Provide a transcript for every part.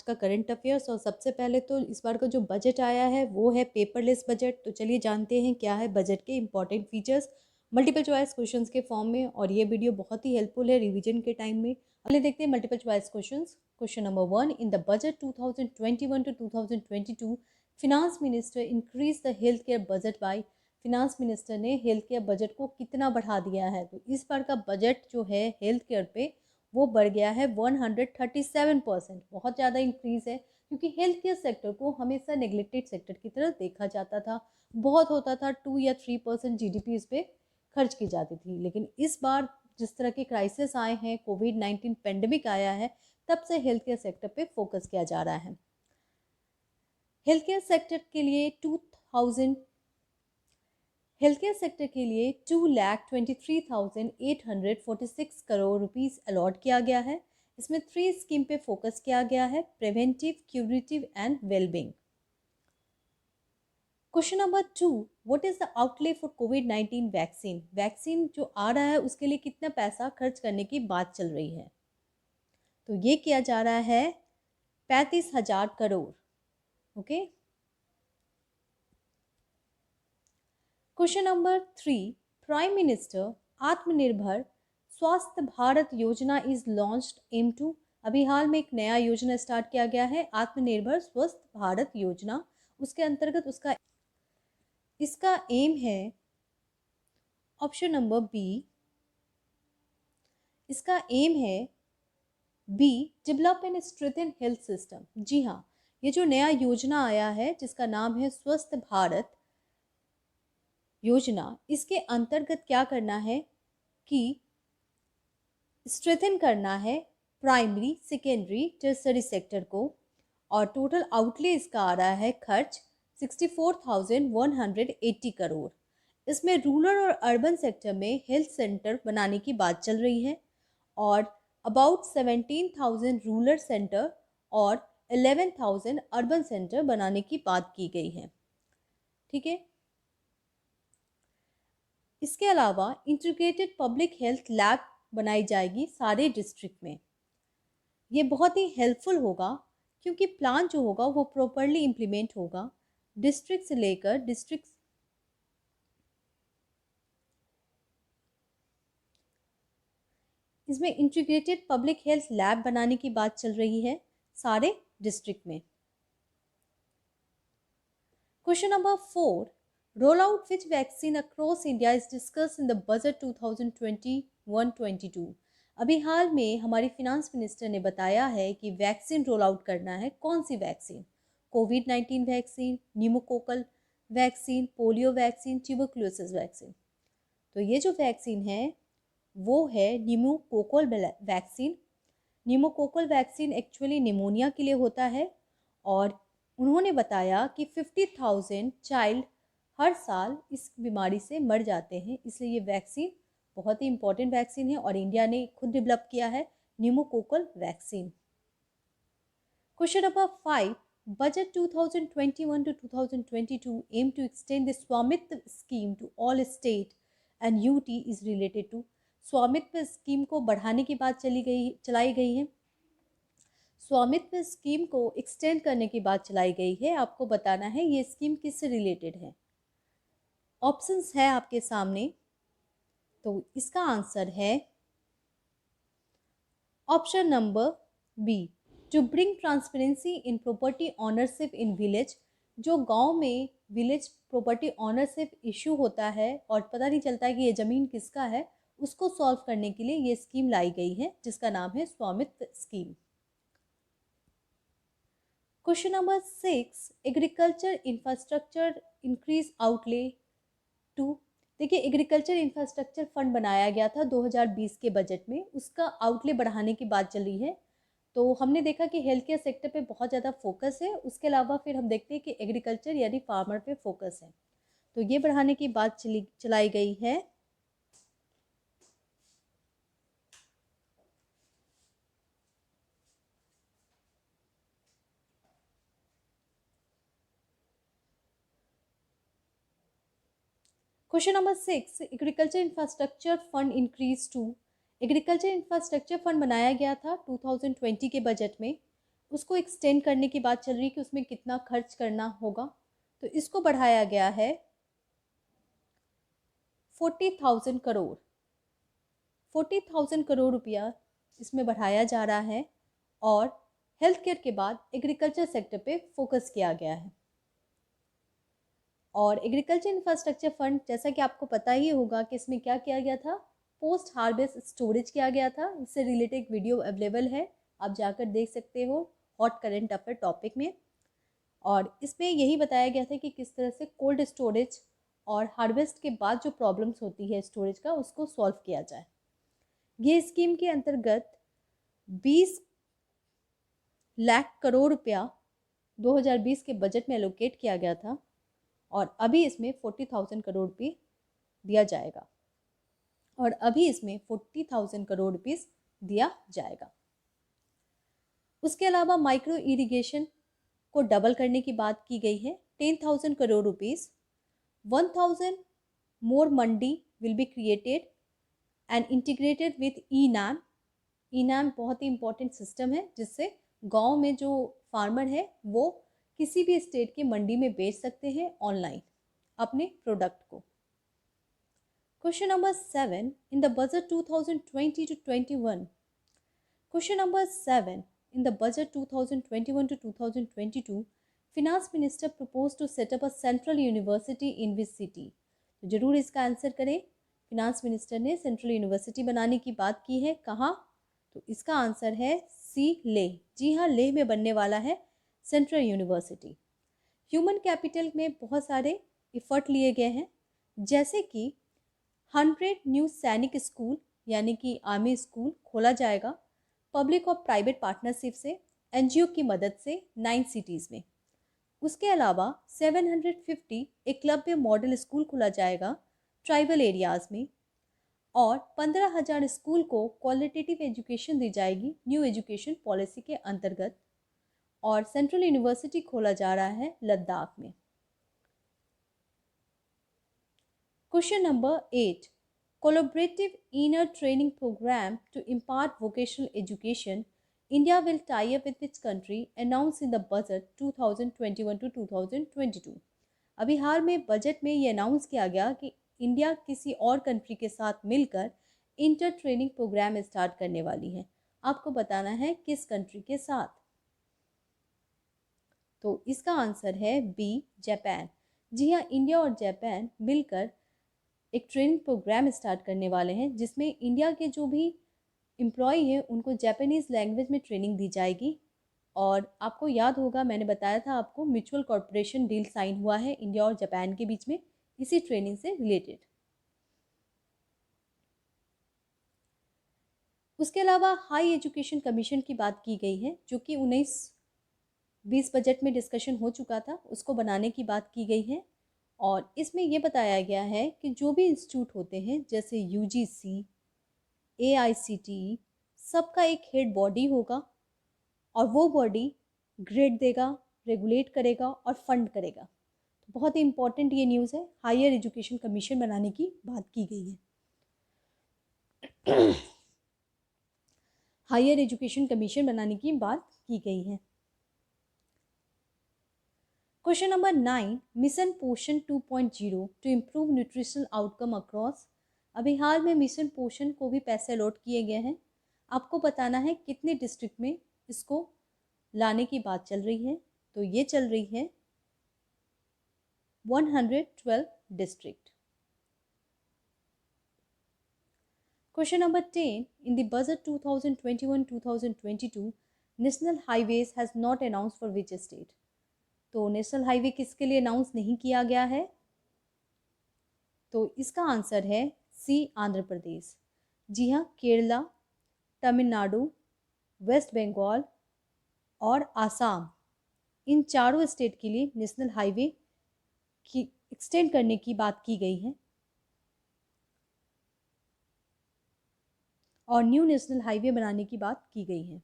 का current affairs. और सबसे पहले तो इस बार का जो बजट आया है वो है पेपरलेस बजट। तो चलिए जानते हैं क्या है बजट के important features multiple choice questions के फॉर्म में। और ये वीडियो बहुत ही हेल्पफुल है रिवीजन के टाइम में। पहले देखते हैं multiple choice questions. Question number 1, in the budget 2021 to 2022 finance minister increase the health care budget by. Finance minister ने हेल्थ केयर बजट को कितना बढ़ा दिया है? तो इस बार का बजट जो है हेल्थ केयर पे वो बढ़ गया है 137%। बहुत ज़्यादा इंक्रीज है क्योंकि हेल्थ केयर सेक्टर को हमेशा नेग्लेक्टेड सेक्टर की तरह देखा जाता था। बहुत होता था 2 या 3% जीडीपी इस पर खर्च की जाती थी। लेकिन इस बार जिस तरह के क्राइसिस आए हैं, कोविड-19 पेंडेमिक आया है, तब से हेल्थ केयर सेक्टर पे फोकस किया जा रहा है। हेल्थ केयर सेक्टर के लिए 2,23,846 करोड़ रुपीस अलॉट किया गया है। इसमें 3 स्कीम पे फोकस किया गया है, preventive, curative and wellbeing. Question number 2, what is the outlay for covid vaccine? Vaccine जो आ रहा है उसके लिए कितना पैसा खर्च करने की बात चल रही है? तो ये किया जा रहा है 35,000 crore. Okay. Question number 3, prime minister आत्मनिर्भर स्वास्थ्य भारत योजना इज लॉन्च्ड एम टू। अभी हाल में एक नया योजना स्टार्ट किया गया है, आत्मनिर्भर स्वस्थ भारत योजना। उसके अंतर्गत इसका एम है ऑप्शन नंबर बी। इसका एम है B, develop and strengthen health system. जी हाँ, ये जो नया योजना आया है जिसका नाम है स्वस्थ भारत योजना, इसके अंतर्गत क्या करना है कि स्ट्रेंथन करना है प्राइमरी, सेकेंडरी, टर्सरी सेक्टर को। और टोटल आउटले इसका आ रहा है खर्च 64,180 करोड़। इसमें रूरल और अर्बन सेक्टर में हेल्थ सेंटर बनाने की बात चल रही है और अबाउट 17,000 रूरल सेंटर और 11,000 अर्बन सेंटर बनाने की बात की गई है। ठीक है। इसके अलावा इंटीग्रेटेड पब्लिक हेल्थ लैब बनाई जाएगी सारे डिस्ट्रिक्ट में। ये बहुत ही हेल्पफुल होगा क्योंकि प्लान जो होगा वो प्रॉपरली इम्प्लीमेंट होगा। डिस्ट्रिक्ट से लेकर डिस्ट्रिक्ट इसमें इंटीग्रेटेड पब्लिक हेल्थ लैब बनाने की बात चल रही है सारे डिस्ट्रिक्ट में। Question number 4, roll out which vaccine across India is discuss in the budget 2021-22। अभी हाल में हमारी फिनांस मिनिस्टर ने बताया है कि वैक्सीन रोल आउट करना है। कौन सी वैक्सीन? कोविड-19 vaccine, pneumococcal vaccine, polio vaccine, tuberculosis vaccine. तो ये जो वैक्सीन है वो है pneumococcal vaccine. Pneumococcal vaccine actually pneumonia के लिए होता है और उन्होंने बताया कि 50,000 चाइल्ड हर साल इस बीमारी से मर जाते हैं, इसलिए ये वैक्सीन बहुत ही इंपॉर्टेंट वैक्सीन है और इंडिया ने खुद डेवलप किया है pneumococcal vaccine. Question number 5, budget 2021 to 2022 aim to extend the स्वामित्व scheme to all state and UT is related to। स्वामित्व स्कीम को बढ़ाने की बात चलाई गई है। स्वामित्व स्कीम को एक्सटेंड करने की बात चलाई गई है। आपको बताना है ये स्कीम किससे रिलेटेड है। ऑप्शंस है आपके सामने, तो इसका आंसर है option number B, to bring transparency in property ownership in village. जो गांव में विलेज प्रॉपर्टी ऑनरशिप इशू होता है और पता नहीं चलता है कि ये ज़मीन किसका है, उसको सॉल्व करने के लिए ये स्कीम लाई गई है जिसका नाम है Swamitva scheme. Question number 6, agriculture infrastructure increase outlay to. देखिए, एग्रीकल्चर इंफ्रास्ट्रक्चर फंड बनाया गया था 2020 के बजट में, उसका आउटले बढ़ाने की बात चल रही है। तो हमने देखा कि हेल्थ केयर सेक्टर पे बहुत ज़्यादा फोकस है, उसके अलावा फिर हम देखते हैं कि एग्रीकल्चर यानी फार्मर पे फोकस है, तो ये बढ़ाने की बात चलाई गई है। Question number 6, agriculture infrastructure fund increase to. Agriculture infrastructure fund बनाया गया था 2020 के बजट में उसको एक्सटेंड करने की बात चल रही है कि उसमें कितना खर्च करना होगा। तो इसको बढ़ाया गया है 40,000 करोड़। 40,000 करोड़ रुपया इसमें बढ़ाया जा रहा है और हेल्थ केयर के बाद एग्रीकल्चर सेक्टर पे फोकस किया गया है। और एग्रीकल्चर इंफ्रास्ट्रक्चर फंड, जैसा कि आपको पता ही होगा कि इसमें क्या किया गया था, पोस्ट हार्वेस्ट स्टोरेज किया गया था। इससे रिलेटेड एक वीडियो अवेलेबल है, आप जाकर देख सकते हो हॉट करंट अफेयर टॉपिक में। और इसमें यही बताया गया था कि किस तरह से कोल्ड स्टोरेज और हार्वेस्ट के बाद जो प्रॉब्लम्स होती है स्टोरेज का, उसको सॉल्व किया जाए। ये स्कीम के अंतर्गत 20 लाख करोड़ रुपया 2020 के बजट में एलोकेट किया गया था और अभी इसमें 40,000 करोड़ रुपये दिया जाएगा और अभी इसमें 40,000 करोड़ रुपीस दिया जाएगा। उसके अलावा माइक्रो इरिगेशन को डबल करने की बात की गई है, 10,000 crore rupees. 1,000 more mandi will be created and integrated with e NAM. E नाम बहुत ही इंपॉर्टेंट सिस्टम है जिससे गांव में जो फार्मर है वो किसी भी स्टेट की मंडी में बेच सकते हैं ऑनलाइन अपने प्रोडक्ट को। Question number 7 in the budget 2020 to 21। Question number 7 in the budget 2021 to 2022 finance minister propose to set up a central university in which city. तो जरूर इसका आंसर करें। फिनांस मिनिस्टर ने सेंट्रल यूनिवर्सिटी बनाने की बात की है, कहाँ? तो इसका आंसर है सी, लेह। जी हाँ, लेह में बनने वाला है सेंट्रल यूनिवर्सिटी। ह्यूमन कैपिटल में बहुत सारे एफर्ट लिए गए हैं, जैसे कि 100 न्यू सैनिक स्कूल यानी कि आर्मी स्कूल खोला जाएगा पब्लिक और प्राइवेट पार्टनरशिप से, एनजीओ की मदद से 9 सिटीज़ में। उसके अलावा 750 एकलव्य मॉडल स्कूल खोला जाएगा ट्राइबल एरियाज़ में और 15,000 स्कूल को क्वालिटेटिव एजुकेशन दी जाएगी न्यू एजुकेशन पॉलिसी के अंतर्गत। और सेंट्रल यूनिवर्सिटी खोला जा रहा है लद्दाख में। Question number 8 collaborative inner training programme to impart vocational education India will tie up with which country announce in the budget 2021 to 2022। अभी हाल में बजट में ये अनाउंस किया गया कि इंडिया किसी और कंट्री के साथ मिलकर इंटर ट्रेनिंग प्रोग्राम स्टार्ट करने वाली है। आपको बताना है किस कंट्री के साथ। तो इसका आंसर है बी, जापान। जी हाँ, इंडिया और जापान मिलकर एक ट्रेनिंग प्रोग्राम स्टार्ट करने वाले हैं जिसमें इंडिया के जो भी एम्प्लॉय हैं उनको जापानीज़ लैंग्वेज में ट्रेनिंग दी जाएगी। और आपको याद होगा, मैंने बताया था आपको, म्यूचुअल कॉर्पोरेशन डील साइन हुआ है इंडिया और जापान के बीच में इसी ट्रेनिंग से रिलेटेड। उसके अलावा हाई एजुकेशन कमीशन की बात की गई है जो कि 19-20 बजट में डिस्कशन हो चुका था, उसको बनाने की बात की गई है। और इसमें यह बताया गया है कि जो भी इंस्टीट्यूट होते हैं जैसे यूजीसी, एआईसीटीई, सबका एक हेड बॉडी होगा और वो बॉडी ग्रेड देगा, रेगुलेट करेगा और फंड करेगा। तो बहुत ही इंपॉर्टेंट ये न्यूज़ है, हायर एजुकेशन कमीशन बनाने की बात की गई है। हायर एजुकेशन कमीशन बनाने की बात की गई है। Question number 9 mission Poshan 2.0 to improve nutritional outcome across. अभी हाल में मिशन पोषण को भी पैसे अलॉट किए गए हैं। आपको बताना है कितने डिस्ट्रिक्ट में इसको लाने की बात चल रही है। तो ये चल रही है 112 district. Question number 10 in the budget 2021-2022 national highways has not announce for which state. तो नेशनल हाईवे किसके लिए अनाउंस नहीं किया गया है? तो इसका आंसर है सी, आंध्र प्रदेश। जी हाँ, केरला, तमिलनाडु, वेस्ट बंगाल और आसाम, इन चारों स्टेट के लिए नेशनल हाईवे की एक्सटेंड करने की बात की गई है और न्यू नेशनल हाईवे बनाने की बात की गई है।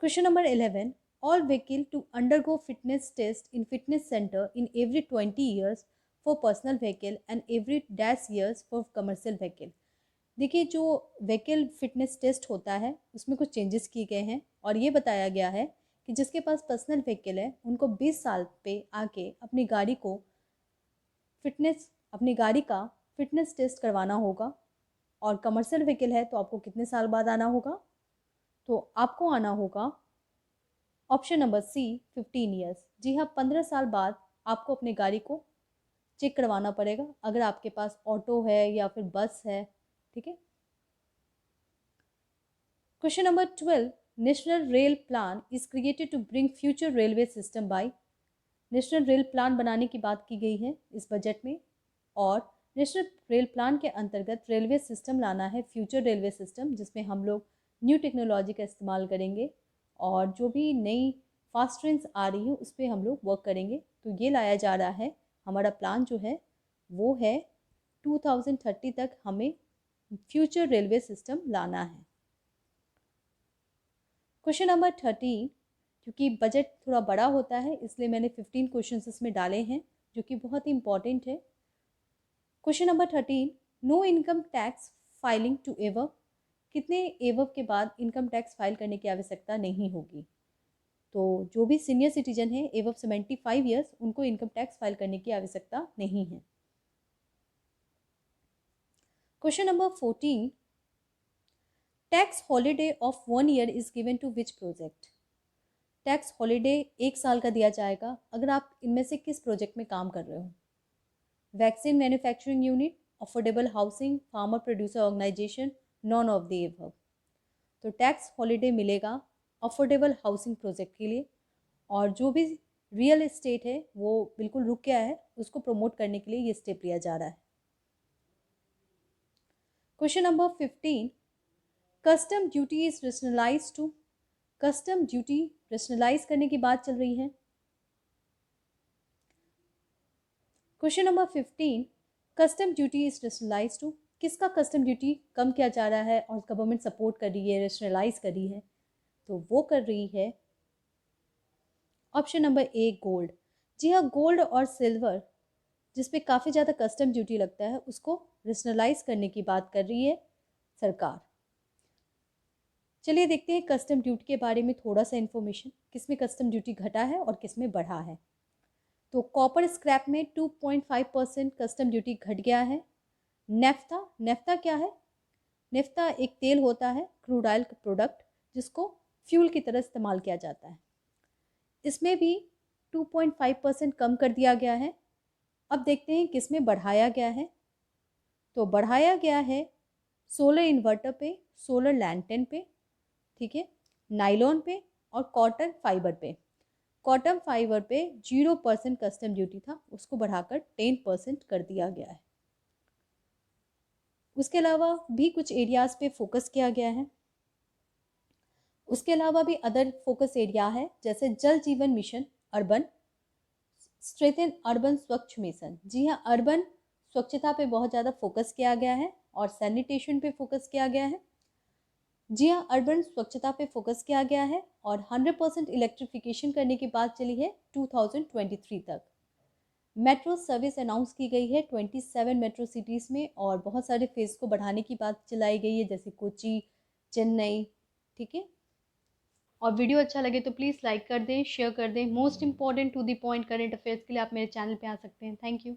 Question number 11 all vehicle to undergo fitness test in fitness center in every 20 years for personal vehicle and every dash years for commercial vehicle। देखिए, जो व्हीकल फिटनेस टेस्ट होता है उसमें कुछ चेंजेस किए गए हैं और ये बताया गया है कि जिसके पास पर्सनल व्हीकल है उनको 20 साल पे आके अपनी गाड़ी का फिटनेस टेस्ट करवाना होगा। और कमर्शियल व्हीकल है तो आपको कितने साल बाद आना होगा? तो आपको आना होगा ऑप्शन नंबर सी, 15 ईयर्स। जी हाँ, 15 साल बाद आपको अपनी गाड़ी को चेक करवाना पड़ेगा, अगर आपके पास ऑटो है या फिर बस है। ठीक है। Question number 12, national rail plan is created to bring future railway system by. National rail plan बनाने की बात की गई है इस बजट में, और नेशनल रेल प्लान के अंतर्गत रेलवे सिस्टम लाना है, फ्यूचर रेलवे सिस्टम, जिसमें हम लोग न्यू टेक्नोलॉजी का इस्तेमाल करेंगे और जो भी नई फास्ट ट्रेन्स आ रही हैं उस पर हम लोग वर्क करेंगे। तो ये लाया जा रहा है, हमारा प्लान जो है वो है 2030 तक हमें फ्यूचर रेलवे सिस्टम लाना है। क्वेश्चन नंबर 13, क्योंकि बजट थोड़ा बड़ा होता है इसलिए मैंने 15 क्वेश्चन इसमें डाले हैं जो कि बहुत ही इंपॉर्टेंट है। Question number 13, no income tax filing to एवव। कितने एवव के बाद इनकम टैक्स फाइल करने की आवश्यकता नहीं होगी? तो जो भी सीनियर सिटीजन है एवव 75 ईयर्स, उनको इनकम टैक्स फाइल करने की आवश्यकता नहीं है। Question number 14, tax holiday of 1 year is given to which project. Tax holiday 1 साल का दिया जाएगा अगर आप इनमें से किस प्रोजेक्ट में काम कर रहे हो? Vaccine manufacturing unit, affordable housing, farmer producer organisation, none of the above. तो टैक्स हॉलीडे मिलेगा अफोर्डेबल हाउसिंग प्रोजेक्ट के लिए, और जो भी रियल एस्टेट है वो बिल्कुल रुक गया है, उसको प्रमोट करने के लिए ये स्टेप लिया जा रहा है। Question number 15, custom duty is rationalise to. Custom duty rationalise करने की बात चल रही है। Question number 15, custom duty is rationalise to. किसका कस्टम ड्यूटी कम किया जा रहा है और गवर्नमेंट सपोर्ट कर रही है, रेशनलाइज कर रही है? तो वो कर रही है ऑप्शन नंबर ए, गोल्ड। जी हाँ, गोल्ड और सिल्वर जिस पे काफ़ी ज़्यादा कस्टम ड्यूटी लगता है उसको रेशनलाइज करने की बात कर रही है सरकार। चलिए देखते हैं कस्टम ड्यूटी के बारे में थोड़ा सा इन्फॉर्मेशन, किस में कस्टम ड्यूटी घटा है और किस में बढ़ा है। तो कॉपर स्क्रैप में 2.5% कस्टम ड्यूटी घट गया है। नेफ्ता, नेफ्ता क्या है? नेफ्ता एक तेल होता है, क्रूड ऑयल का प्रोडक्ट, जिसको फ्यूल की तरह इस्तेमाल किया जाता है। इसमें भी 2.5% कम कर दिया गया है। अब देखते हैं किस में बढ़ाया गया है। तो बढ़ाया गया है सोलर इन्वर्टर पे, सोलर लैंटर्न पे, ठीक है, नाइलॉन पे और कॉटन फाइबर पे। कॉटन फाइबर पे 0% कस्टम ड्यूटी था, उसको बढ़ाकर 10% कर दिया गया है। उसके अलावा भी कुछ एरियाज पे फोकस किया गया है। उसके अलावा भी अदर फोकस एरिया है, जैसे जल जीवन मिशन अर्बन, स्ट्रेथन अर्बन स्वच्छ मिशन। जी हाँ, अर्बन स्वच्छता पे बहुत ज़्यादा फोकस किया गया है और सैनिटेशन पे फोकस किया गया है। जी हाँ, अर्बन स्वच्छता पे फोकस किया गया है और 100% इलेक्ट्रिफिकेशन करने की बात चली है 2023 तक। मेट्रो सर्विस अनाउंस की गई है 27 मेट्रो सिटीज़ में, और बहुत सारे फेज़ को बढ़ाने की बात चलाई गई है, जैसे कोची, चेन्नई। ठीक है। और वीडियो अच्छा लगे तो प्लीज़ लाइक कर दें, शेयर कर दें। Most important to the point current affairs के लिए आप मेरे चैनल पे आ सकते हैं। Thank you.